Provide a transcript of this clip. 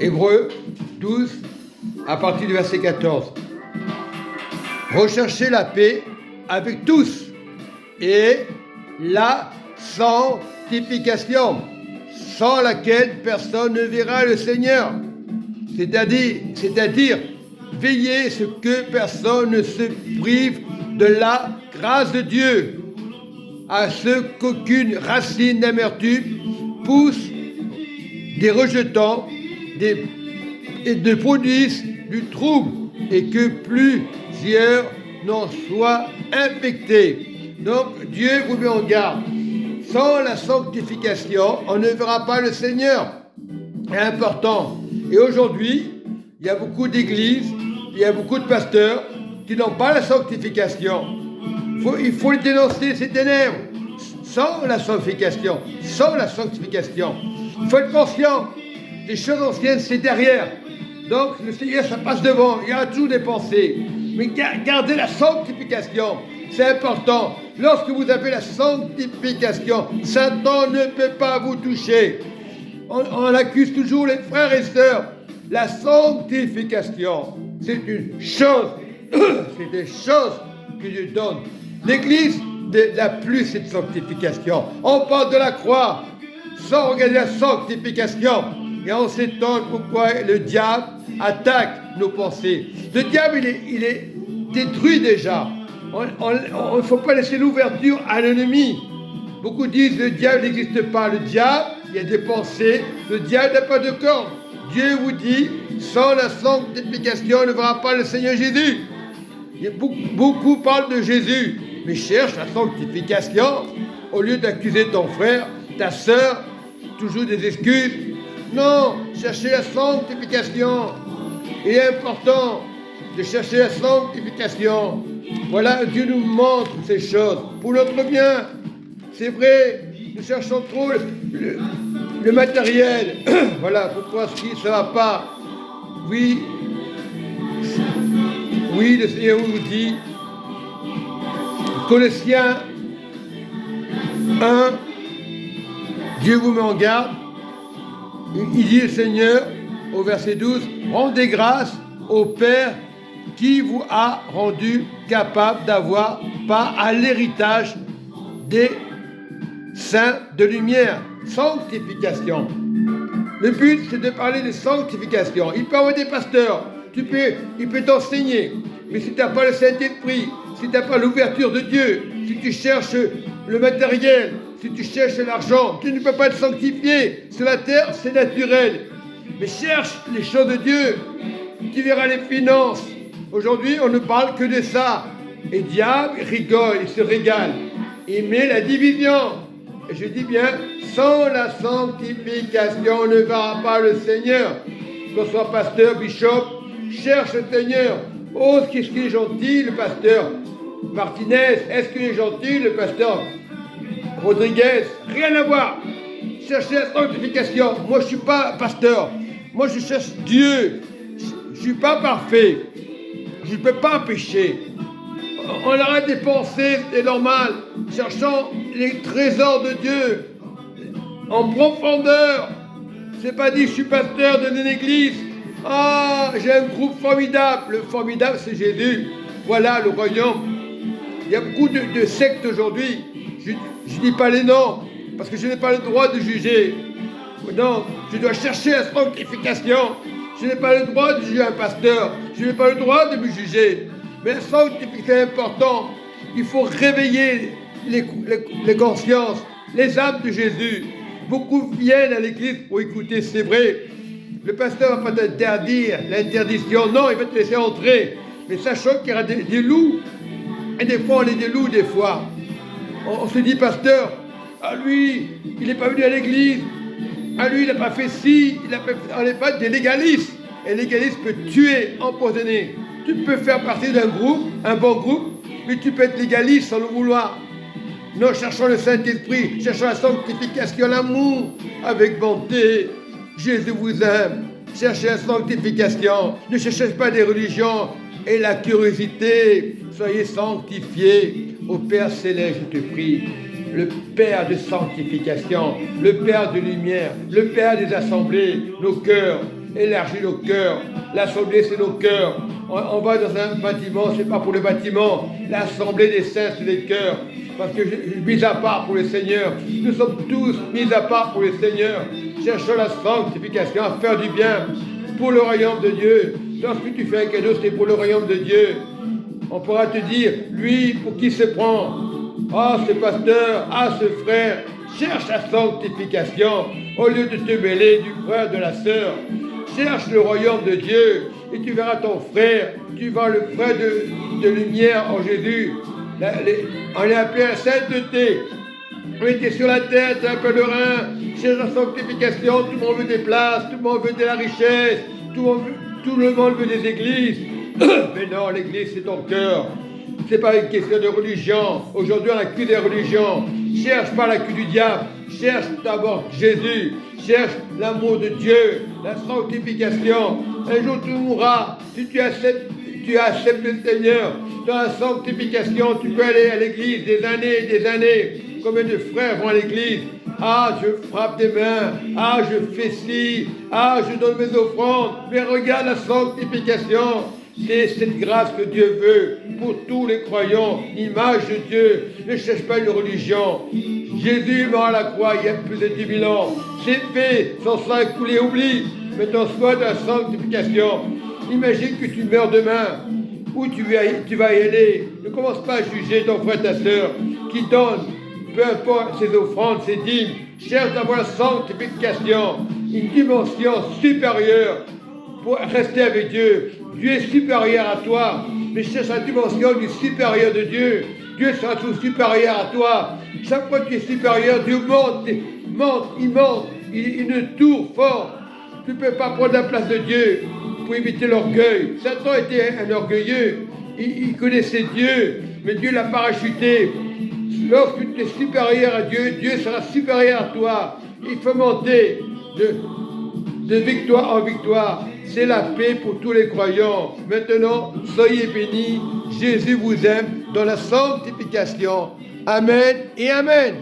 Hébreux 12, à partir du verset 14. Recherchez la paix avec tous et la sanctification, sans laquelle personne ne verra le Seigneur. C'est-à-dire veiller ce que personne ne se prive de la grâce de Dieu, à ce qu'aucune racine d'amertume pousse des rejetants et ne produise du trouble, et que plusieurs n'en soient infectés. Donc Dieu vous met en garde. Sans la sanctification, on ne verra pas le Seigneur. C'est important. Et aujourd'hui, il y a beaucoup d'églises, il y a beaucoup de pasteurs qui n'ont pas la sanctification. Il faut dénoncer ces ténèbres. Sans la sanctification. Il faut être conscient. Les choses anciennes, c'est derrière. Donc, le Seigneur, ça passe devant. Il y aura toujours des pensées. Mais gardez la sanctification. C'est important. Lorsque vous avez la sanctification, Satan ne peut pas vous toucher. On accuse toujours les frères et sœurs. La sanctification, c'est une chose. C'est des choses que Dieu donne. L'Église n'a plus cette sanctification. On parle de la croix sans regarder la sanctification. Et on s'étonne pourquoi le diable attaque nos pensées. Le diable, il est détruit déjà. Il ne faut pas laisser l'ouverture à l'ennemi. Beaucoup disent que le diable n'existe pas. Le diable, il y a des pensées. Le diable n'a pas de corps. Dieu vous dit, sans la sanctification, on ne verra pas le Seigneur Jésus. Beaucoup parlent de Jésus, mais cherche la sanctification au lieu d'accuser ton frère, ta sœur, toujours des excuses. Non, cherchez la sanctification. Il est important de chercher la sanctification. Voilà, Dieu nous montre ces choses pour notre bien. C'est vrai, nous cherchons trop le matériel. Voilà, pourquoi ça ne va pas. Oui, le Seigneur vous dit, Colossiens 1, Dieu vous met en garde. Il dit le Seigneur, au verset 12, rendez grâce au Père qui vous a rendu capable d'avoir part à l'héritage des saints de lumière. Sanctification. Le but, c'est de parler de sanctification. Il peut avoir des pasteurs, il peut t'enseigner, mais si tu n'as pas le Saint-Esprit, si tu n'as pas l'ouverture de Dieu, si tu cherches le matériel, si tu cherches l'argent, tu ne peux pas te sanctifier. Sur la terre, c'est naturel. Mais cherche les choses de Dieu. Tu verras les finances. Aujourd'hui, on ne parle que de ça. Et le diable rigole, il se régale. Il met la division. Et je dis bien, sans la sanctification, on ne verra pas le Seigneur. Qu'on soit pasteur, bishop, cherche le Seigneur. Oh, qu'est-ce qu'il est gentil, le pasteur Martinez. Est-ce qu'il est gentil, le pasteur Rodriguez? Rien à voir. Cherchez la sanctification. Moi, je ne suis pas pasteur. Moi, je cherche Dieu. Je ne suis pas parfait. Je ne peux pas pécher. On arrête des pensées, c'est normal. Cherchons les trésors de Dieu en profondeur. C'est pas dit, je suis pasteur d'une église. Ah, j'ai un groupe formidable. Le formidable, c'est Jésus. Voilà le royaume. Il y a beaucoup de sectes aujourd'hui. Je ne dis pas les noms, parce que je n'ai pas le droit de juger. Non, je dois chercher la sanctification. Je n'ai pas le droit de juger un pasteur. Je n'ai pas le droit de me juger. Mais la sanctification est important. Il faut réveiller les consciences, les âmes de Jésus. Beaucoup viennent à l'église pour écouter, c'est vrai. Le pasteur ne va pas t'interdire l'interdiction. Non, il va te laisser entrer. Mais sachant qu'il y aura des loups. Et des fois, on est des loups, des fois. On se dit, pasteur, ah lui, il n'est pas venu à l'église. Ah lui, il n'a pas fait ci. On n'est pas des légalistes. Et légaliste peut tuer, empoisonner. Tu peux faire partie d'un groupe, un bon groupe, mais tu peux être légaliste sans le vouloir. Non, cherchons le Saint-Esprit, cherchons la sanctification, l'amour, avec bonté. Jésus vous aime. Cherchez la sanctification. Ne cherchez pas des religions et la curiosité. Soyez sanctifiés. Ô Père Céleste, je te prie. Le Père de sanctification, le Père de lumière, le Père des assemblées, nos cœurs. élargis nos cœurs. L'assemblée, c'est nos cœurs. On va dans un bâtiment, c'est pas pour le bâtiment. L'assemblée des saints, c'est les cœurs. Parce que mis à part pour le Seigneur, nous sommes tous mis à part pour le Seigneur. Cherchons la sanctification, à faire du bien pour le royaume de Dieu. Lorsque tu fais un cadeau, c'est pour le royaume de Dieu. On pourra te dire, lui, pour qui se prend? Ah, ce pasteur, ah, ce frère. Cherche la sanctification au lieu de te mêler du frère, de la sœur. Cherche le royaume de Dieu et tu verras ton frère. Tu vas le frère de lumière en Jésus. On est appelé à la sainteté. On était sur la terre, t'es un pèlerin. Cherche la sanctification. Tout le monde veut des places, tout le monde veut de la richesse, tout le monde veut des églises. Mais non, l'église c'est ton cœur. C'est pas une question de religion. Aujourd'hui on a cul des religions. Cherche pas la cul du diable. Cherche d'abord Jésus. Cherche l'amour de Dieu, la sanctification. Un jour tu mourras. Si tu acceptes le Seigneur dans la sanctification, tu peux aller à l'église des années et des années. Combien de frères vont à l'église? Ah, je frappe des mains. Ah, je fais ci. Ah, je donne mes offrandes. Mais regarde la sanctification. C'est cette grâce que Dieu veut pour tous les croyants, l'image de Dieu. Ne cherche pas une religion. Jésus est mort à la croix il y a plus de 10 000 ans. C'est fait, son sang a coulé, oublie. Maintenant, sois dans la sanctification. Imagine que tu meurs demain. Où tu vas y aller. Ne commence pas à juger ton frère, ta soeur, qui donne, peu importe ses offrandes, ses dîmes. Cherche d'avoir la sanctification, une dimension supérieure pour rester avec Dieu. Dieu est supérieur à toi, mais cherche la dimension du supérieur de Dieu. Dieu sera toujours supérieur à toi. Chaque fois que tu es supérieur, Dieu monte, il monte, une tour forte. Tu ne peux pas prendre la place de Dieu pour éviter l'orgueil. Satan était un orgueilleux, il connaissait Dieu, mais Dieu l'a parachuté. Lorsque tu es supérieur à Dieu, Dieu sera supérieur à toi. Il faut monter de victoire en victoire. C'est la paix pour tous les croyants. Maintenant, soyez bénis. Jésus vous aime dans la sanctification. Amen et Amen.